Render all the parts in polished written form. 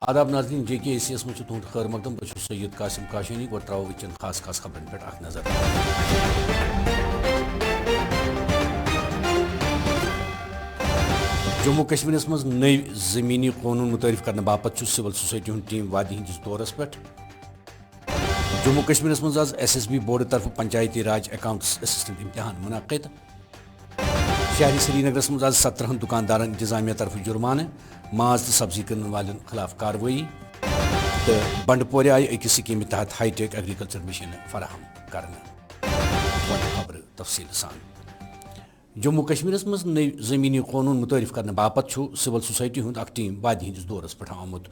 آداب ناظرین JKAC یس مجھ تہد خیر مقدم بہت سید قاسم کاشانی گو ترو وچن خاص خبرن پہ اخ نظر جموں کشمیر مز نئی زمینی قانون متعارف کرنے باپت سول سوسائٹی ہند ٹیم وادی ہندس دورس پہ جموں کشمیر مز آز SSB بورڈ طرف پنچایتی راج اکاؤنٹس اسسٹنٹ امتحان منعقد شہری سری نگرس مز آز 17 دکاندار انتظامیہ طرف جرمانہ ماز تو سبزی کن والن خلاف کاروی تو بنڈ پورہ آئی اکس سکیم تحت ہائی ٹیک ایگریکلچر مشین فراہم کرنے خبر تفصیل سان جموں کشمیر مز نئی زمینی قانون متعارف کرنے باپت سول سوسائٹی ہند اخ ٹیم وادی ہندس دورس پہ آمت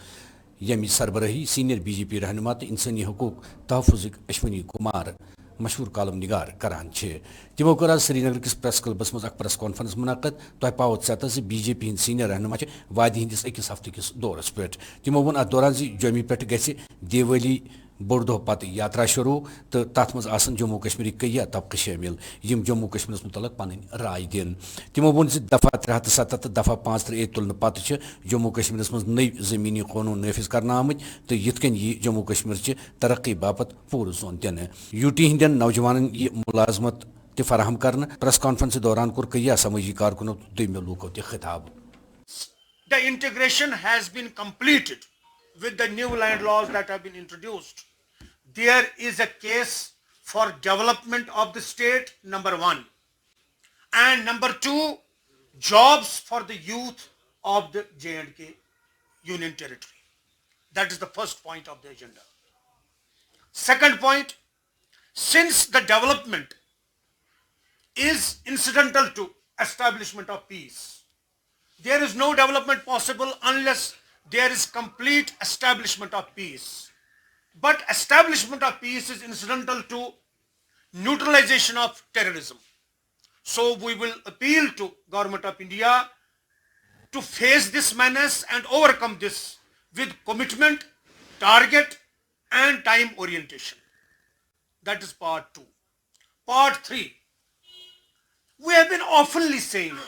یمی سربراہی سینئر BJP رہنما تو انسانی حقوق تحفظ اشونی کمار مشہور کالم نگار کران تمو کر آج سری نگر کس پریس کلبس مز پریس کانفرنس منعقد تہ پاوت ست BJP ہند سینئر رہنما وادی ہندس اکس ہفتہ کس دورس پہ تمو ون ات دوران جومی پہ گھ دیوالی بوڑ دہ پتہ یاترا شروع تو تر مز آسن جموں کشمیر کئی طبقہ شامل یم جموں کشمیر متعلق پن رائے دن تمو ون دفعہ 370 تو دفعہ 35 تلن پتہ جموں کشمیر مز نئی زمینی قانون نافذ کرنا آمت تو یت کن یہ جموں کشمیر چہ ترقی باپت پور زون دن UT ہندین نوجوان یہ ملازمت تہ فراہم کرنا پریس کانفرنس دوران کور کئی سماجی کارکنوں دویمو لوکو تہ خطاب. The integration has been completed with the new land laws that have been introduced. There is a case for development of the state, number one. And number two, jobs for the youth of the J&K Union Territory. That is the first point of the agenda. Second point, since the development is incidental to establishment of peace, there is no development possible unless there is complete establishment of peace. But establishment of peace is incidental to neutralization of terrorism. So we will appeal to Government of India to face this menace and overcome this with commitment, target and time orientation. That is part 2. Part 3. We have been oftenly saying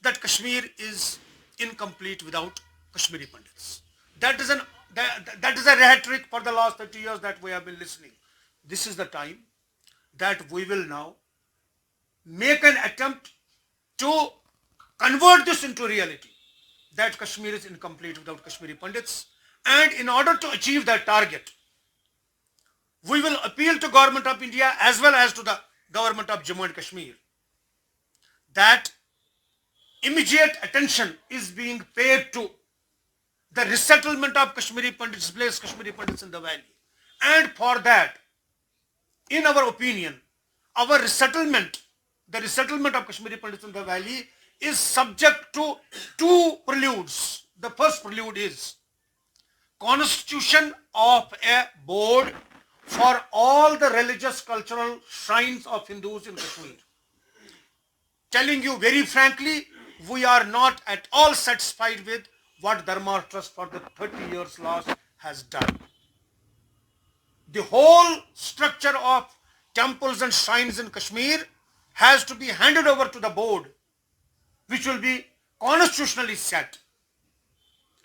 that Kashmir is incomplete without Kashmiri Pandits. That is a rhetoric for the last 30 years that we have been listening. This is the time that we will now make an attempt to convert this into reality, that Kashmir is incomplete without Kashmiri Pandits. And in order to achieve that target, we will appeal to Government of India as well as to the Government of Jammu and Kashmir that immediate attention is being paid to the resettlement of Kashmiri Pandits, displaced Kashmiri Pandits in the valley. And for that, in our opinion, the resettlement of Kashmiri Pandits in the valley is subject to two preludes. The first prelude is constitution of a board for all the religious cultural shrines of Hindus in Kashmir. Telling you very frankly, we are not at all satisfied with what Dharma Trust for the 30 years last has done. The whole structure of temples and shrines in Kashmir has to be handed over to the board, which will be constitutionally set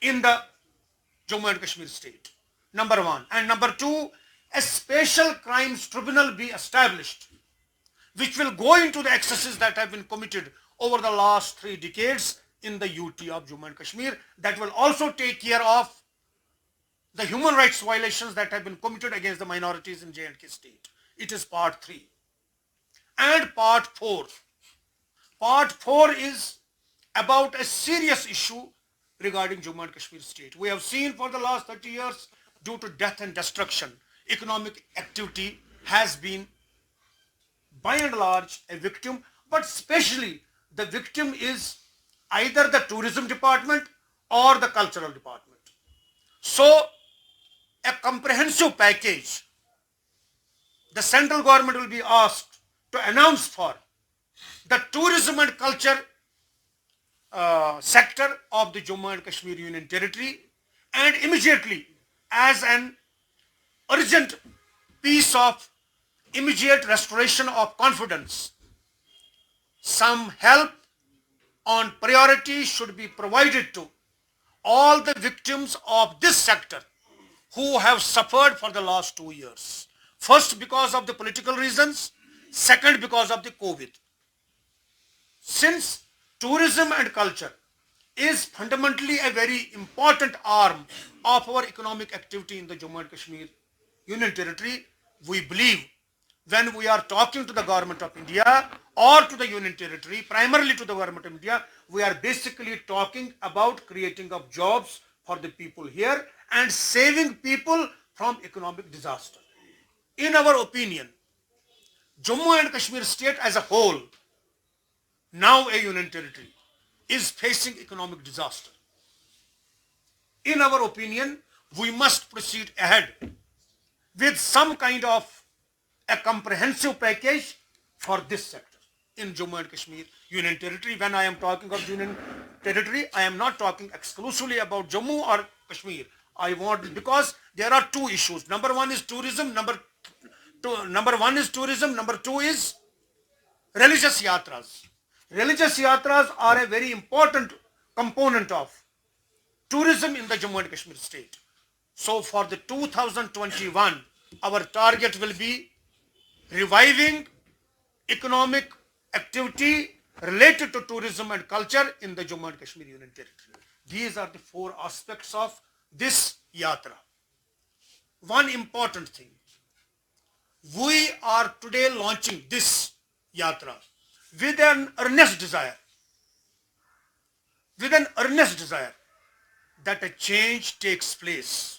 in the Jammu and Kashmir state. Number one. And number two, a special crimes tribunal be established, which will go into the excesses that have been committed over the last 3 decades in the UT of Jammu and Kashmir, that will also take care of the human rights violations that have been committed against the minorities in J&K state. It is part 3. And part 4. Part 4 is about a serious issue regarding Jammu and Kashmir state. We have seen for the last 30 years, due to death and destruction, economic activity has been by and large a victim, but especially the victim is either the tourism department or the cultural department. So a comprehensive package, the central government will be asked to announce for the tourism and culture sector of the Jammu and Kashmir Union Territory, and immediately as an urgent piece of immediate restoration of confidence, some help on priority should be provided to all the victims of this sector who have suffered for the last 2 years. First, because of the political reasons. Second, because of the COVID. Since tourism and culture is fundamentally a very important arm of our economic activity in the Jammu and Kashmir Union Territory, we believe when we are talking to the Government of India or to the Union Territory, primarily to the Government of India, we are basically talking about creating of jobs for the people here and saving people from economic disaster. In our opinion, Jammu and Kashmir state as a whole, now a Union Territory, is facing economic disaster. In our opinion, we must proceed ahead with some kind of a comprehensive package for this sector in Jammu and Kashmir Union Territory. When I am talking of Union Territory, I am not talking exclusively about Jammu or Kashmir. Because there are two issues. Number one is tourism. Number two is religious yatras. Religious yatras are a very important component of tourism in the Jammu and Kashmir state. So for the 2021, our target will be reviving economic activity related to tourism and culture in the Jammu and Kashmir Union Territory. These are the four aspects of this yatra. One important thing, we are today launching this yatra with an earnest desire that a change takes place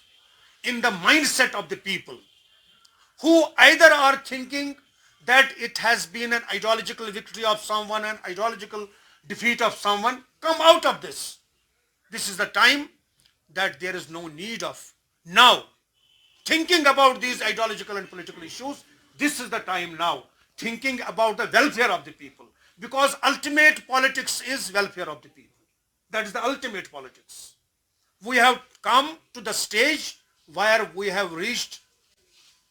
in the mindset of the people who either are thinking that it has been an ideological victory of someone, an ideological defeat of someone. Come out of this. This is the time that there is no need of now thinking about these ideological and political issues. This is the time now thinking about the welfare of the people, because ultimate politics is welfare of the people. That is the ultimate politics. We have come to the stage where we have reached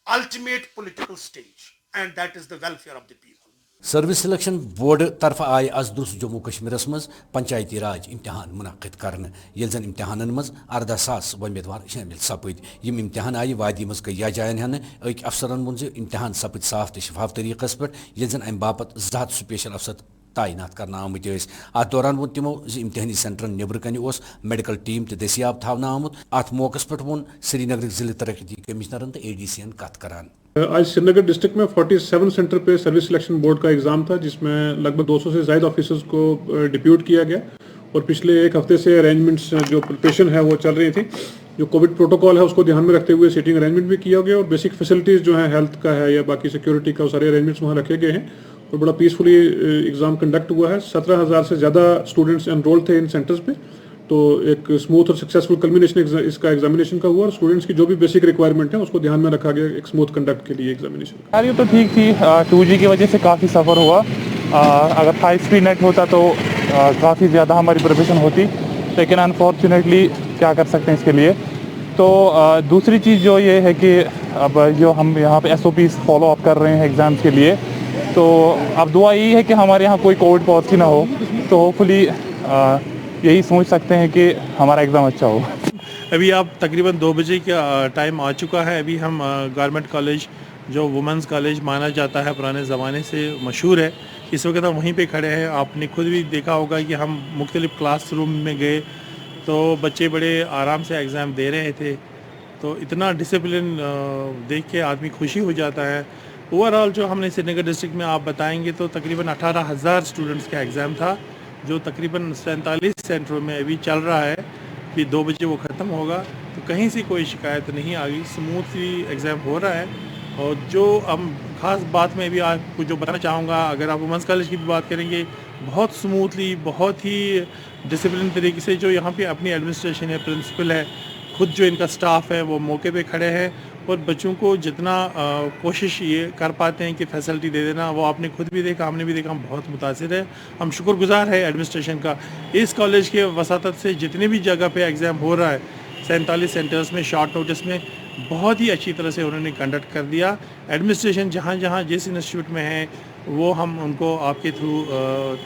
ultimate political stage, and that is the welfare of the people. Service selection board तरफ आय आज दुरुस जम्मू कश्मीर मज पंचायती राज इम्तिहान मुनक़िद करने ये जन इम्तिहान मज 18,000 उम्मीदवार शामिल सपद यम इम्तिहान आय वादी मज कई जायन हन अक अफसरन वोन इम्तिहान सपद साफ तो शफाफ तरीक़स पे ये जन अम बापत 200 स्पेशल अफसर तैनात करना आमुत अत दौरान वो तिमो इम्तिहानी सेंटर नबर कन मेडिकल टीम तो दस्याब थवना आमुत अत मौके पे वो श्रीनगर जिले तरक्की कमिश्नरन तो ADCN कत करान। आज श्रीनगर डिस्ट्रिक्ट में 47 सेंटर पे सर्विस सिलेक्शन बोर्ड का एग्ज़ाम था, जिसमें लगभग 200 से ज़्यादा ऑफिसर्स को डिप्यूट किया गया और पिछले एक हफ्ते से अरेंजमेंट्स जो प्रिपरेशन है वो चल रही थी। जो कोविड प्रोटोकॉल है उसको ध्यान में रखते हुए सीटिंग अरेंजमेंट भी किया गया और बेसिक फैसिलिटीज़ जो है हेल्थ का है या बाकी सिक्योरिटी का, सारे अरेंजमेंट्स वहाँ रखे गए हैं और बड़ा पीसफुली एग्ज़ाम कंडक्ट हुआ है। 17,000 से ज़्यादा स्टूडेंट्स एनरोल थे इन सेंटर्स पे, तो एक स्मूथ और सक्सेसफुल कल्मिनेशन इसका एग्जामिनेशन का हुआ और स्टूडेंट्स की जो भी बेसिक रिक्वायरमेंट है उसको ध्यान में रखा गया एक स्मूथ कंडक्ट के लिए एग्जामिनेशन। यार ये तो ठीक थी, 2G की वजह से काफ़ी सफ़र हुआ। अगर 5 स्पीड नेट होता तो काफ़ी ज़्यादा हमारी प्रिपरेशन होती, लेकिन अनफॉर्चुनेटली क्या कर सकते हैं इसके लिए। तो दूसरी चीज़ जो ये है कि अब जो हम यहाँ पे SOPs फॉलो अप कर रहे हैं एग्ज़ाम्स के लिए, तो अब दुआ यही है कि हमारे यहाँ कोई कोविड पॉलिसी ना हो, तो होपफुली यही सोच सकते हैं कि हमारा एग्ज़ाम अच्छा हो। अभी आप तकरीबन 2 बजे का टाइम आ चुका है। अभी हम गवर्नमेंट कॉलेज जो वुमेंस कॉलेज माना जाता है, पुराने ज़माने से मशहूर है, इस वक्त हम वहीं पे खड़े हैं। आपने खुद भी देखा होगा कि हम मुख्तलिफ़ क्लास रूम में गए तो बच्चे बड़े आराम से एग्ज़ाम दे रहे थे, तो इतना डिसिप्लिन देख के आदमी खुशी हो जाता है। ओवरऑल जो हमने श्रीनगर डिस्ट्रिक्ट में आप बताएंगे तो तकरीबन 18,000 स्टूडेंट्स का एग्ज़ाम था, जो तकरीबन 47 सेंटरों में अभी चल रहा है। फिर 2 बजे वो ख़त्म होगा, तो कहीं से कोई शिकायत नहीं आ गई, स्मूथली एग्ज़ाम हो रहा है। और जो हम ख़ास बात में भी आपको जो बताना चाहूँगा, अगर आप वुमेंस कॉलेज की भी बात करेंगे, बहुत स्मूथली, बहुत ही डिसिप्लिन तरीके से जो यहाँ पे अपनी एडमिनिस्ट्रेशन है, प्रिंसिपल है, खुद जो इनका स्टाफ है वो मौके पे खड़े हैं और बच्चों को जितना कोशिश ये कर पाते हैं कि फैसिलिटी दे देना, वो आपने खुद भी देखा, हमने भी देखा, हम बहुत मुतासिर है। हम शुक्रगुजार है एडमिनिस्ट्रेशन का। इस कॉलेज के वसातत से जितने भी जगह पे एग्ज़ाम हो रहा है 47 सेंटर्स में शॉर्ट नोटिस में बहुत ही अच्छी तरह से उन्होंने कंडक्ट कर दिया। एडमिनिस्ट्रेशन जहाँ जहाँ जिस इंस्टीट्यूट में है वो हम उनको आपके थ्रू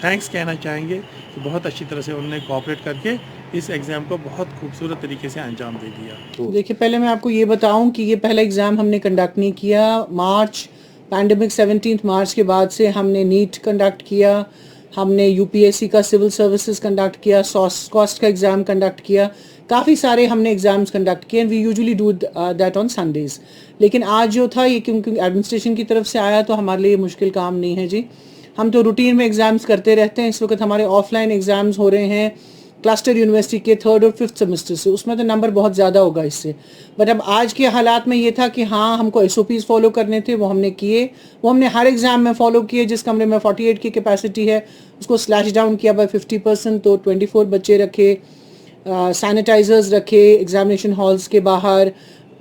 थैंक्स कहना चाहेंगे कि बहुत अच्छी तरह से उन्होंने कोऑपरेट करके इस एग्ज़ाम को बहुत खूबसूरत तरीके से अंजाम दे दिया। देखिए, पहले मैं आपको ये बताऊं कि ये पहला एग्ज़ाम हमने कंडक्ट नहीं किया। मार्च पैंडमिक 17 मार्च के बाद से हमने नीट कंडक्ट किया, हमने यूपीएससी का सिविल सर्विसेज कंडक्ट किया, कॉस्ट का एग्ज़ाम कंडक्ट किया, काफ़ी सारे हमने एग्ज़ाम्स कंडक्ट किए and we usually do that on Sundays. लेकिन आज जो था ये क्योंकि एडमिनिस्ट्रेशन की तरफ से आया तो हमारे लिए मुश्किल काम नहीं है जी। हम तो रूटीन में एग्ज़ाम्स करते रहते हैं। इस वक्त हमारे ऑफलाइन एग्ज़ाम्स हो रहे हैं क्लस्टर यूनिवर्सिटी के 3rd और 5th सेमेस्टर से, उसमें तो नंबर बहुत ज़्यादा होगा इससे। बट अब आज के हालात में ये था कि हाँ, हमको SOPs फॉलो करने थे, वो हमने किए। वो हमने हर एग्ज़ाम में फॉलो किए। जिस कमरे में 48 की कैपेसिटी है उसको स्लैश डाउन किया बाय 50%, तो 24 बच्चे रखे, सैनिटाइजर्स रखे एग्जामिनेशन हॉल्स के बाहर,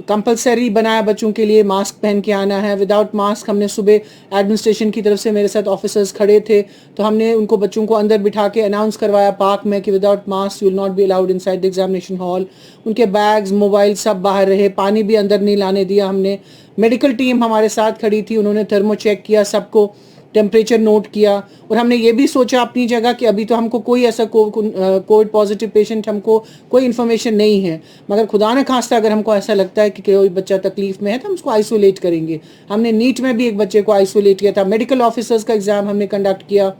कंपलसरी बनाया बच्चों के लिए मास्क पहन के आना है। विदाउट मास्क हमने सुबह एडमिनिस्ट्रेशन की तरफ से मेरे साथ ऑफिसर्स खड़े थे तो हमने उनको बच्चों को अंदर बिठा के अनाउंस करवाया पार्क में कि without mask you will not be allowed inside the examination hall. उनके बैग्स मोबाइल सब बाहर रहे, पानी भी अंदर नहीं लाने दिया हमने। मेडिकल टीम हमारे साथ खड़ी थी, उन्होंने थर्मो चेक किया, सबको टेम्परेचर नोट किया। और हमने ये भी सोचा अपनी जगह कि अभी तो हमको कोई ऐसा कोविड पॉजिटिव पेशेंट हमको कोई इन्फॉर्मेशन नहीं है, मगर खुदा न खास्ता अगर हमको ऐसा लगता है कि कोई बच्चा तकलीफ में है तो हम उसको आइसोलेट करेंगे। हमने नीट में भी एक बच्चे को आइसोलेट किया था। मेडिकल ऑफिसर्स का एग्ज़ाम हमने कंडक्ट किया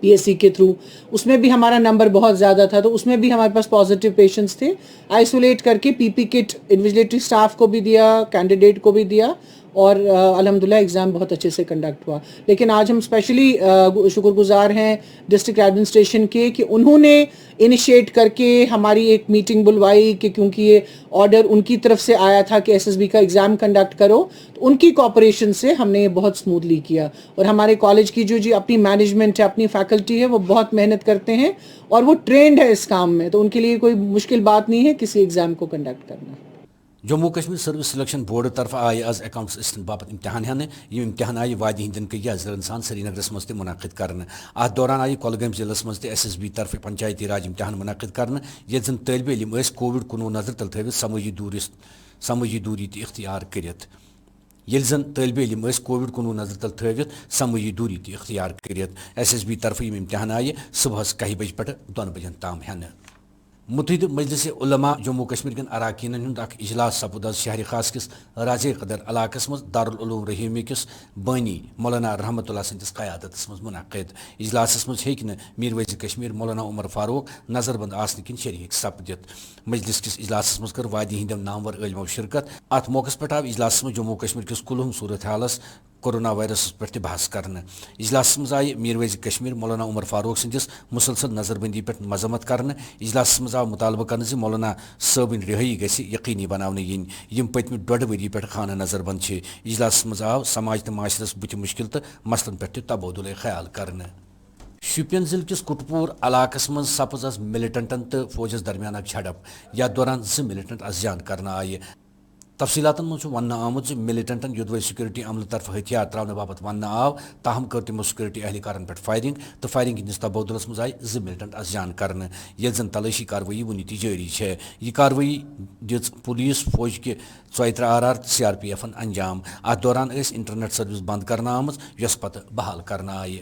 PSC के थ्रू, उसमें भी हमारा नंबर बहुत ज़्यादा था तो उसमें भी हमारे पास पॉजिटिव पेशेंट्स थे। आइसोलेट करके PP किट इन्विजिलेटरी स्टाफ को भी दिया, कैंडिडेट को भी दिया और अल्हम्दुलिल्लाह एग्ज़ाम बहुत अच्छे से कंडक्ट हुआ। लेकिन आज हम स्पेशली शुक्रगुजार हैं डिस्ट्रिक्ट एडमिनिस्ट्रेशन के कि उन्होंने इनिशिएट करके हमारी एक मीटिंग बुलवाई कि क्योंकि ये ऑर्डर उनकी तरफ से आया था कि SSB का एग्ज़ाम कंडक्ट करो, तो उनकी कोऑपरेशन से हमने ये बहुत स्मूथली किया। और हमारे कॉलेज की जो जी अपनी मैनेजमेंट है, अपनी फैकल्टी है, वो बहुत मेहनत करते हैं और वो ट्रेंड है इस काम में, तो उनके लिए कोई मुश्किल बात नहीं है किसी एग्ज़ाम को कंडक्ट करना। Jammu Kashmir service selection board तरफ आय आज अकाउंट्स असिस्टेंट बापत इम्तिहान हेन। यह इम्तिहान आय वादी हिंदन कई ज़िलन श्रीनगर मज मुनक़िद कर। अत दौरान आय कुलगाम जिले मज SSB तरफ पंचायती राज इम्तिहान मुनक़िद कर, ये जन तलब इलम कोविड-19 नजर तल थवित समाजी दूरी इख्तियार करित। ये जन तलब इलम कोविड-19 नजर तल थवित समाजी दूरी इख्तियार करित SSB तरफ इम्तिहान आय सुबह 1 बजे पे 2 बजन ताम हेन। मुतहिद मजलिस उलमा जम्मू कश्मीर कन अरकान हुंद इजलास सपुद शहर खास किस राजे कदर इलाकस मज दारुल उलूम रहीमी किस बानी मौलाना रहमतुल्लाह सदिस क़यादत मज मुनक़िद। इजलास मज हेक मीर वज़ीर कश्मीर मौलाना उमर फारूक नजरबंद आसन किन शरीक सपदित। मजलिस किस इजलास मज कर वादी हिंद नामवर इलमो शिरकत। अत मौके पे आव इजलास मज जम्मू कश्मीर किस कुलहम सूरत हालस कोरोना वायरस पे बहस कर। इजलास मज आय मीर वज़ीर कश्मीर मौलाना उमर फारूक सदिस मुसलसल नजरबंदी पे मजम्मत कर। इजलास मज आव मुतालबा कर मौलाना सबन रिहाई गि यकीनी बनाने यम पतम 1.5 वरी पे खाना नजरबंद। इजलास मज आव समाज तो माशरस बुत मुश्किल तो मसलन पे तबादुल ख्याल कर। शुपियन जिले किस कुटपुर इलाकस मज सपज आज मिलिटेंटन तो फौजस दरमियान झड़प। यथ दौरान 2 मिलिटेंट आज जान कर आय। तफसीलातन मज वन आमुत मिलिटेंटन युद्ध सिक्योरिटी अमल तरफ हथियार त्राने बाबत वन आव, ताहम कर तमो सिक्योरिटी एहलकारान पे फायरिंग तो फायरिंग हंदिस तबादुलस मज आय 2 मिलिटेंट आज जान कर। ये जन तलाशी कार्रवाई वुनि ती जारी है। यह कार्रवाई दिज पुलिस फौज के 34 RR CRPF अंजाम। अत दौरान इंटरनेट सर्विस बंद करना आमज यस पत बहाल करना आय।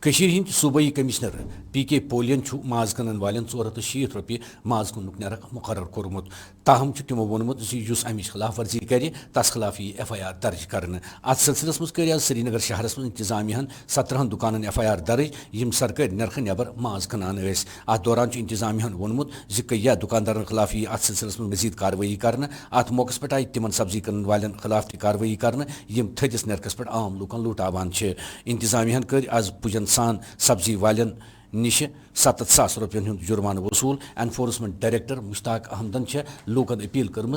कशीर हिंद सूबाई कमिश्नर PK पोलियन माज कनन वाले 460 रुपये माज कन नरक मुकर्रर कोर्मुत। ताहम तमो वोनमुत अमिच खिलाफ वर्जी कर तस खिलाफ FIR दर्ज कर। अत सिलसिलस मज कर श्रीनगर शहरस मज इंतजामिया 17 दुकान FIR दर्ज यम सरकारी नरख नबर माज कनान। अत दौरान इंतजामिया वोनमुत या दुकानदारन खिलाफ अत सिलसिलस मज मजीद कार्रवाई कर। अत मौके पे आय तिमन सब्जी कनन वाले खिलाफ कार्रवाई कर यम थदिस नरकस पे आम लूकन लूटावान। इंतजामिया कर आज पुजन सान सब्जी वालन निश 7,000 रुपयन जुर्मान वसूल। एनफोर्समेंट डायरेक्टर मुश्ताक अहमदन लूकन अपील कर्म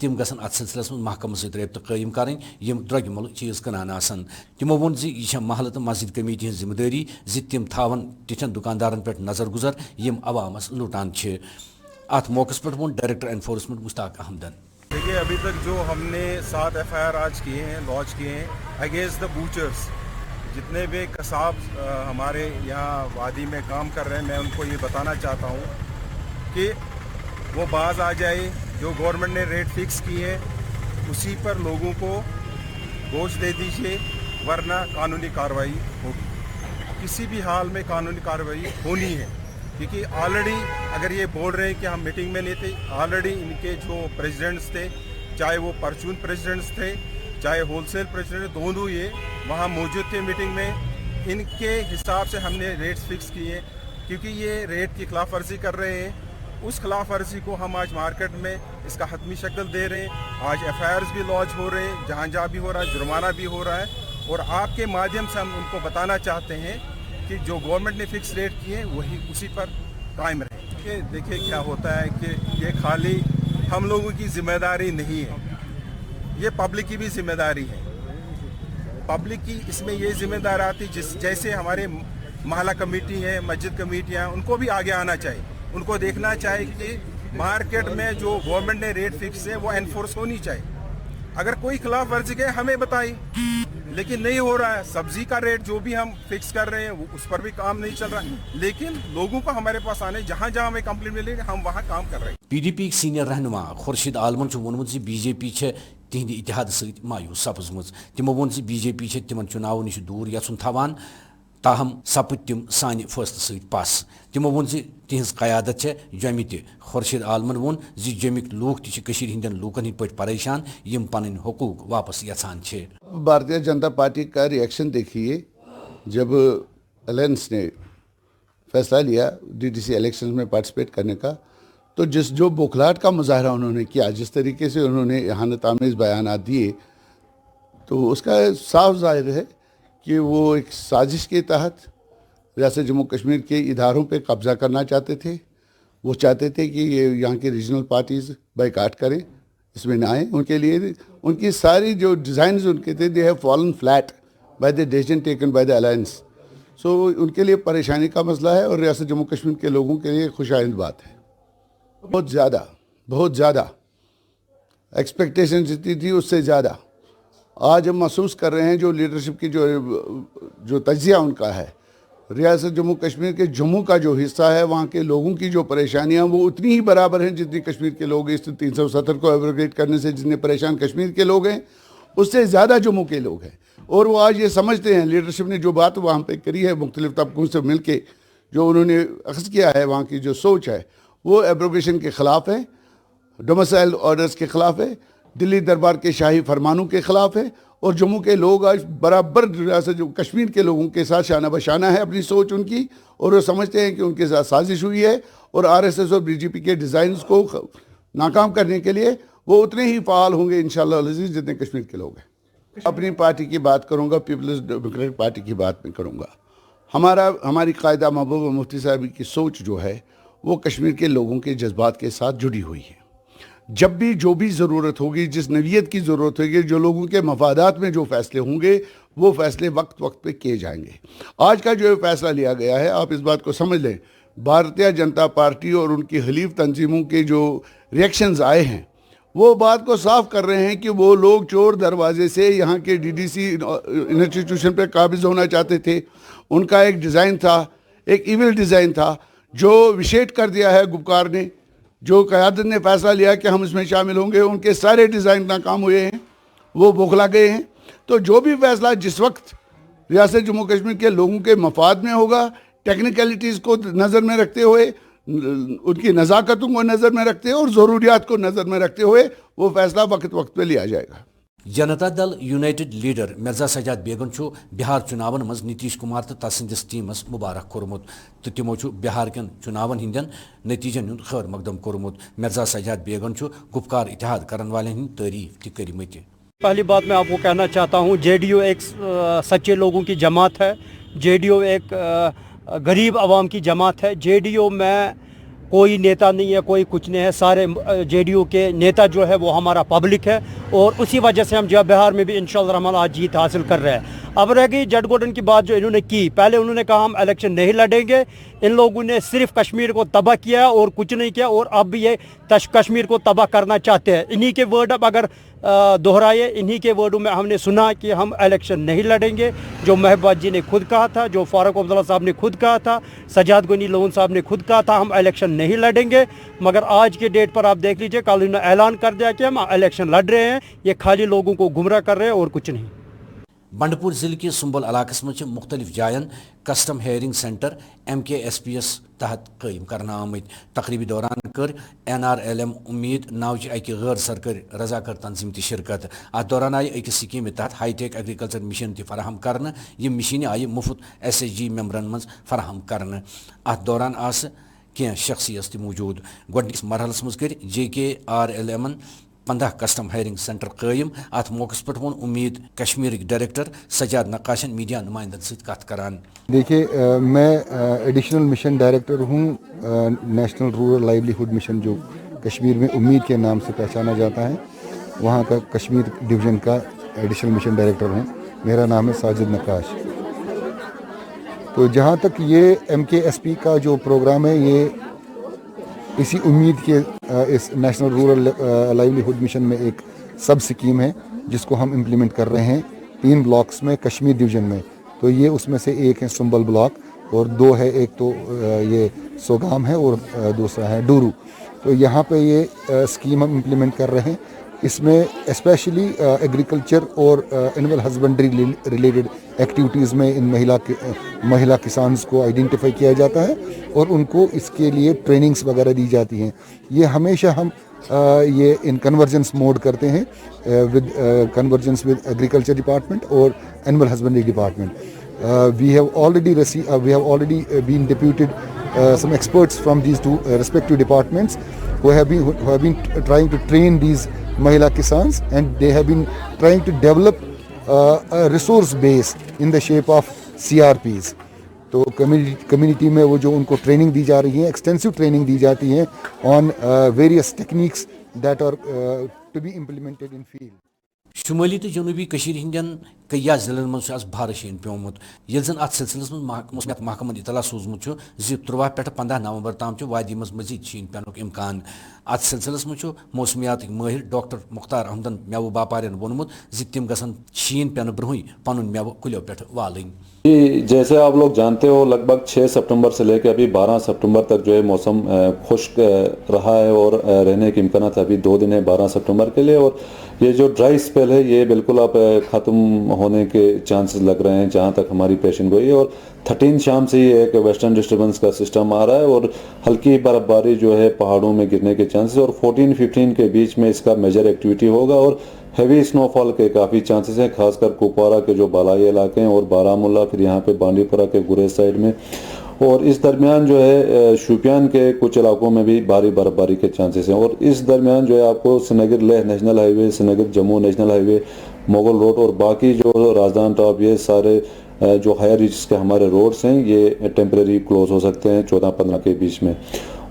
तम गसन अत सिलसिलस मज महकम सत रब्त कायम करें यम द्रग मुल चीज कनान आसन। तमो वोन यह महल तो मस्जिद कमेटी हज जिम्मेदारी तम थावन तिथन दुकानदारन पे नजर गुजर यम अवामस लूटान। अत मौके पर वोन डायरेक्टर एनफोर्समेंट मुश्ताक अहमदन। देखिए, अभी तक जो हमने 7 FIR आज किए हैं, लॉन्च किए हैं अगेंस्ट द बूचर्स, जितने भी कसाब हमारे यहाँ वादी में काम कर रहे हैं, मैं उनको ये बताना चाहता हूँ कि वो बाज आ जाए। जो गवर्नमेंट ने रेट फिक्स की है उसी पर लोगों को गोश्त दे दीजिए, वरना कानूनी कार्रवाई होगी। किसी भी हाल में कानूनी कार्रवाई होनी है। क्योंकि ऑलरेडी अगर ये बोल रहे हैं कि हम मीटिंग में नहीं थे, ऑलरेडी इनके जो प्रेसिडेंट्स थे, चाहे वो परचून प्रेसिडेंट्स थे, चाहे होलसेल प्रेसिडेंट, दोनों ये वहाँ मौजूद थे मीटिंग में। इनके हिसाब से हमने रेट्स फिक्स किए, क्योंकि ये रेट की खिलाफ वर्जी कर रहे हैं। उस खिलाफ वर्जी को हम आज मार्केट में इसका हतमी शक्ल दे रहे हैं। आज एफआईआर्स भी लॉन्च हो रहे हैं, जहाँ जहाँ भी हो रहा है, जुर्माना भी हो रहा है। और आपके माध्यम से हम उनको बताना चाहते हैं कि जो गवर्नमेंट ने फिक्स रेट किए वही उसी पर कायम रहे। देखिए क्या होता है कि ये खाली हम लोगों की जिम्मेदारी नहीं है, ये पब्लिक की भी जिम्मेदारी है। पब्लिक की इसमें ये जिम्मेदारी आती जैसे हमारे महल्ला कमेटी है, मस्जिद कमेटियाँ, उनको भी आगे आना चाहिए। उनको देखना चाहिए कि मार्केट में जो गवर्नमेंट ने रेट फिक्स है वो एनफोर्स होनी चाहिए। अगर कोई खिलाफ वर्जी है हमें बताइए, लेकिन नहीं हो रहा है। सब्जी का रेट जो भी हम फिक्स कर रहे हैं वो उस पर भी काम नहीं चल रहा है, लेकिन लोगों को हमारे पास आने जहाँ जहाँ हमें कंप्लेंट मिलेगी हम वहाँ काम कर रहे हैं। PDP सीनियर रहनुमा खुर्शीद आलमन वोनमुत BJP तिहद इतिहाद सत मायूस सपजम। तमो वोन BJP तिमन चुनाव नश दूर यन थवान, ताहम सपद तिम सान फैसले सत पास। तमो वोन तिहज कयादत जमि त। खुर्शीद आलमन वोन जमिक लूख तंदन लूकन हिंद पे परेशान यम पन हकूक वापस यछान। भारतीय जनता पार्टी का रिएक्शन देखिए, जब अलायंस ने फैसला लिया DDC इलेक्शन में पार्टिसिपेट करने का, तो जो बौखलाहट का मुजाहरा उन्होंने किया, जिस तरीके से उन्होंने इहानत-आमेज़ बयानात दिए, तो उसका साफ जाहिर है कि वो एक साजिश के तहत रियासत जम्मू कश्मीर के इदारों पे कब्ज़ा करना चाहते थे। वो चाहते थे कि ये यहाँ के रीजनल पार्टीज़ बाइकाट करें, इसमें ना आए। उनके लिए उनकी सारी जो डिज़ाइंस उनके थे, they have fallen flat by the decision taken by the alliance. So उनके लिए परेशानी का मसला है और रियासत जम्मू कश्मीर के लोगों के लिए खुशाइंद बात है। बहुत ज़्यादा एक्सपेक्टेशन जितनी थी उससे ज़्यादा आज हम महसूस कर रहे हैं। जो लीडरशिप की जो तज्जिया उनका है, रियासत जम्मू कश्मीर के जम्मू का जो हिस्सा है, वहाँ के लोगों की जो परेशानियाँ वो उतनी ही बराबर हैं जितनी कश्मीर के लोग इस 370 को एब्रोगेट करने से जितने परेशान कश्मीर के लोग हैं, उससे ज़्यादा जम्मू के लोग हैं। और वो आज ये समझते हैं, लीडरशिप ने जो बात वहाँ पे करी है, मुख्तलिफ तबकों से मिल के जो उन्होंने अख्ज़ किया है, वहाँ की जो सोच है वो एब्रोगेशन के ख़िलाफ़ है, डोमिसाइल ऑर्डर्स के ख़िलाफ़ है, दिल्ली दरबार के शाही फरमानों के ख़िलाफ़ है। और जम्मू के लोग आज बराबर रियासत जो कश्मीर के लोगों के साथ शाना बशाना है अपनी सोच उनकी, और वो समझते हैं कि उनके साथ साजिश हुई है और RSS और BJP के डिज़ाइंस को नाकाम करने के लिए वो उतने ही फ़ाल होंगे इंशाअल्लाह अज़ीज़ जितने कश्मीर के लोग हैं। अपनी पार्टी की बात करूँगा, पीपल्स डेमोक्रेटिक पार्टी की बात मैं करूँगा। हमारी कायदा महबूबा मुफ्ती साहब की सोच जो है वो कश्मीर के लोगों के जज्बात के साथ जुड़ी हुई है। जब भी जो भी ज़रूरत होगी, जिस नवीयत की ज़रूरत होगी, जो लोगों के मफादात में जो फ़ैसले होंगे वो फ़ैसले वक्त वक्त पे किए जाएंगे। आज का जो फ़ैसला लिया गया है, आप इस बात को समझ लें, भारतीय जनता पार्टी और उनकी हलीफ तंजीमों के जो रिएक्शंस आए हैं वो बात को साफ कर रहे हैं कि वो लोग चोर दरवाजे से यहाँ के DDC इंस्टीट्यूशन पर काबिज होना चाहते थे। उनका एक डिज़ाइन था, एक इविल डिज़ाइन था, जो विशेष कर दिया है गुपकार ने। जो क़यादत ने फ़ैसला लिया कि हम इसमें शामिल होंगे, उनके सारे डिज़ाइन नाकाम हुए हैं, वो बौखला गए हैं। तो जो भी फ़ैसला जिस वक्त रियासत जम्मू कश्मीर के लोगों के मफाद में होगा, टेक्निकलिटीज़ को नज़र में रखते हुए, उनकी नज़ाकतों को नज़र में रखते हुए और ज़रूरियात को नज़र में रखते हुए वो फ़ैसला वक्त वक्त पे लिया जाएगा। जनता दल यूनाइटेड लीडर मिर्जा सजाद बेगम बिहार चुनावन मज नीतीश कुमार तो तसिंदिस टीमस मुबारक कोरमुत, तो तिमो बिहार कन चुनावन हिंदन नतीजन हुंद खैर मकदम कोरमुत। मिर्जा सजाद बेगम गुपकार इतिहाद करने वाले हिंद तारीफ करमत। पहली बात मैं आपको कहना चाहता हूँ, JDO एक सच्चे लोगों की जमात है, JDO एक गरीब आवाम की जमात है। JDO में कोई नेता नहीं है, कोई कुछ नहीं है, सारे JDO के नेता जो है वो हमारा पब्लिक है, और उसी वजह से हम जो बिहार में भी इंशाअल्लाह रहमान आज जीत हासिल कर रहे हैं। अब रह गई जटगोडन की बात जो इन्होंने की, पहले उन्होंने कहा हम इलेक्शन नहीं लड़ेंगे। इन लोगों ने सिर्फ कश्मीर को तबाह किया और कुछ नहीं किया, और अब भी ये कश्मीर को तबाह करना चाहते हैं। इन्हीं के वर्ड अब अगर दोहराए, इन्हीं के वर्डों में हमने सुना कि हम इलेक्शन नहीं लड़ेंगे। जो महबूबा जी ने खुद कहा था, जो फारूक अब्दुल्ला साहब ने खुद कहा था, सजाद गनी लोन साहब ने खुद कहा था हम इलेक्शन नहीं लड़ेंगे। मगर आज के डेट पर आप देख लीजिए, कल इन्होंने ऐलान कर दिया कि हम इलेक्शन लड़ रहे हैं। ये खाली लोगों को गुमराह कर रहे हैं और कुछ नहीं। بنڈپور ضلع کے سنبل علاقہ مجھ مختلف joint custom hearing centre MKSP تحت قائم کرنا آمت. تقریبی دوران کر NRLM امید ناوچ اکہ غیر سرکاری رضاکار تنظیم تہ شرکت. ات دوران آئی اکس سکیم تحت ہائی ٹیک ایگریکلچر مشین تہ فراہم کرنا. یہ مشین آئی مفت SHG ممبرن مز فراہم کرنا. ات دوران آس کی شخصیت موجود. گۄڈنِکِس مرحلس مز کر JKRLM 15 کسٹم ہائرنگ سینٹر قائم. ات موقع پر وون امید کشمیر ڈائریکٹر سجاد نقاشن میڈیا نمائندن ست کت کران. دیکھیے میں ایڈیشنل مشن ڈائریکٹر ہوں نیشنل رورل لائیولیہڈ مشن جو کشمیر میں امید کے نام سے پہچانا جاتا ہے. وہاں کا کشمیر ڈویژن کا ایڈیشنل مشن ڈائریکٹر ہوں. میرا نام ہے ساجد نقاش. تو جہاں تک یہ MKSP کا جو پروگرام ہے یہ اسی امید کے اس نیشنل رورل لائیولیہڈ مشن میں ایک سب سکیم ہے جس کو ہم امپلیمنٹ کر رہے ہیں 3 بلاکس میں کشمیر ڈویژن میں. تو یہ اس میں سے ایک ہے سنبل بلاک اور 2 ہے, ایک تو یہ سوگام ہے اور دوسرا ہے ڈورو. تو یہاں پہ یہ اسکیم ہم امپلیمنٹ کر رہے ہیں. اس میں اسپیشلی ایگریکلچر اور اینیمل ہسبنڈری ریلیٹڈ ایکٹیویٹیز میں ان مہیلا کسانز کو آئیڈینٹیفائی کیا جاتا ہے اور ان کو اس کے لیے ٹریننگز وغیرہ دی جاتی ہیں. یہ ہمیشہ ہم یہ ان کنورجنس موڈ کرتے ہیں with convergence with agriculture department اور animal husbandry department. We have already been deputed some experts from these 2 respective departments who have been trying to train these Mahila Kisans, and they have been trying to develop a resource base in the shape of CRPs. تو community میں وہ جو ان کو training دی جا رہی ہے, extensive training دی جاتی ہے on various techniques that are to be implemented in field. شمالی تو جنوبی کشیر ہندین کئی ضلع من بھار شین پیومت. یل زن ات سلسلس من موسمیات محکمہ اطلاع سوزمت 13 پہ 15 نومبر تام وادی مز مزید شین پینک امکان. ات سلسلس من موسمیات ماہر ڈاکٹر مختار احمدن میوہ باپارین وونمت تم گھن شین پینہ برہی پن میوہ کلیو پہ والن. جی جیسے آپ لوگ جانتے ہو لگ بھگ 6 سپٹمبر سے لے کے ابھی 12 سپٹمبر تک جو ہے موسم خشک رہا ہے اور رہنے کے امکانات ابھی 2 دن ہے 12 سپٹمبر کے لیے. اور یہ جو ڈرائی اسپیل ہے یہ بالکل اب ختم ہونے کے چانسز لگ رہے ہیں جہاں تک ہماری پیشن گوئی ہے. اور 13 شام سے ہی ایک ویسٹرن ڈسٹربنس کا سسٹم آ رہا ہے اور ہلکی برف باری جو ہے پہاڑوں میں گرنے کے چانسز, اور 14-15 کے بیچ میں اس کا میجر ایکٹیویٹی ہوگا اور ہیوی سنو فال کے کافی چانسز ہیں, خاص کر کپوارہ کے جو بالائی علاقے ہیں اور بارہمولہ, پھر یہاں پہ بانڈی پورہ کے گریز سائڈ میں. اور اس درمیان جو ہے شوپیان کے کچھ علاقوں میں بھی بھاری برف باری کے چانسز ہیں. اور اس درمیان جو ہے آپ کو سری نگر لیہ نیشنل ہائی وے, سری نگر جموں نیشنل ہائی وے, مغل روڈ اور باقی جو راجدھان ٹاپ, یہ سارے جو ہائر ریچز کے ہمارے روڈز ہیں یہ ٹیمپریری کلوز ہو سکتے ہیں 14-15 کے بیچ میں.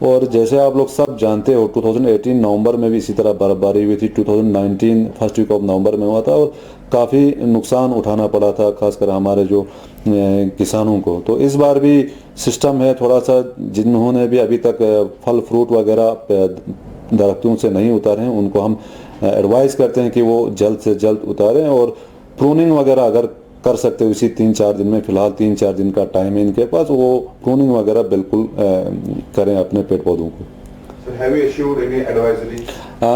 اور جیسے آپ لوگ سب جانتے ہو 2018 نومبر میں بھی اسی طرح برف باری ہوئی تھی, 2019 فرسٹ ویک آف نومبر میں ہوا تھا اور کافی نقصان اٹھانا پڑا تھا خاص کر ہمارے جو کسانوں کو. تو اس بار بھی سسٹم ہے تھوڑا سا, جنہوں نے بھی ابھی تک پھل فروٹ وغیرہ درختوں سے نہیں اتارے ہیں ان کو ہم ایڈوائز کرتے ہیں کہ وہ جلد سے جلد اتاریں اور پروننگ وغیرہ اگر کر سکتے ہو اسی 3-4 دن میں, فی الحال 3-4 دن کا ٹائم ہے ان کے پاس, وہ پروننگ وغیرہ بالکل کریں اپنے پیڑ پودوں کو.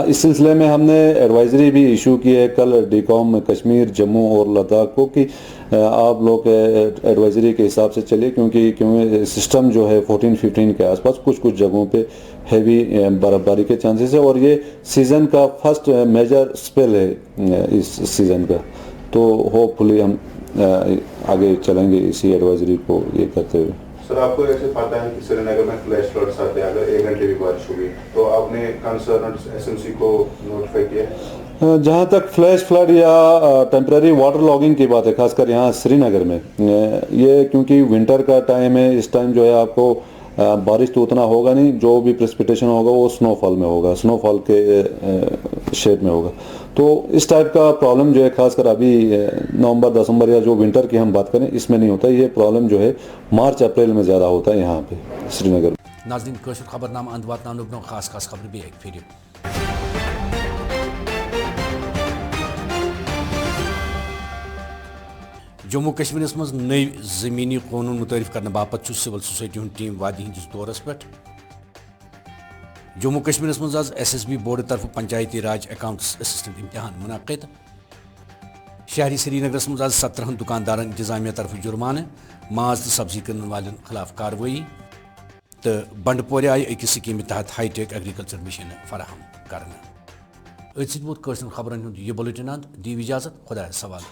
اس سلسلے میں ہم نے ایڈوائزری بھی ایشو کی ہے کل ڈیکوم کشمیر, جموں اور لداخ کو کہ آپ لوگ ایڈوائزری کے حساب سے چلیے کیونکہ سسٹم جو ہے 14-15 کے آس پاس کچھ جگہوں پہ ہیوی برف باری کے چانسز ہے اور یہ سیزن کا فرسٹ میجر اسپیل ہے اس سیزن کا. تو ہوپ فلی ہم آگے چلیں گے اسی ایڈوائزری کو یہ کرتے ہوئے. سر آپ کو ایسے پتہ ہے کہ سری نگر میں فلیش فلڈس آتے ہیں, اگر 1 گھنٹے بھی بارش ہوگی تو آپ نے کنسرنڈ SMC کو نوٹیفائی کیا ہے؟ جہاں تک فلیش فلڈ یا ٹیمپرری واٹر لاگنگ کی بات ہے خاص کر یہاں سری نگر میں, یہ کیونکہ ونٹر کا ٹائم ہے, اس ٹائم جو ہے آپ کو بارش تو اتنا ہوگا نہیں, جو بھی پریسپیٹیشن ہوگا وہ سنو فال میں ہوگا, سنو فال کے شیپ میں ہوگا. تو اس ٹائپ کا پرابلم جو ہے خاص کر ابھی نومبر دسمبر یا جو ونٹر کی ہم بات کریں اس میں نہیں ہوتا. یہ پرابلم جو ہے مارچ اپریل میں زیادہ ہوتا ہے یہاں پہ سری نگر میں. ناظرین کٲشُر خبر نامہ اند واتناونُک برٛونٛہہ خاص خبر بیٚیہِ اکہِ پھِرِ. جموں کشمیرس مز نئی زمینی قونون متعارف کرنے باپت سول سوسائٹی ہند ٹیم وادی ہندس دورس پہ. جموں کشمیرس مز آز SSB بورڈ طرف پنچایتی راج اکاؤنٹس اسسٹنٹ امتحان منعقد. شہری سری نگرس مز آز 17 دکاندار انتظامیہ طرف جرمانہ ماز تو سبزی کن والن خلاف کاروی تو بنڈپور آئی اکس سکیم تحت ہائی ٹیک ایگریکلچر مشین فراہم کرنا. ات ست ووت خبرن ہند یہ بلٹن اند دی اجازت خدا سوال.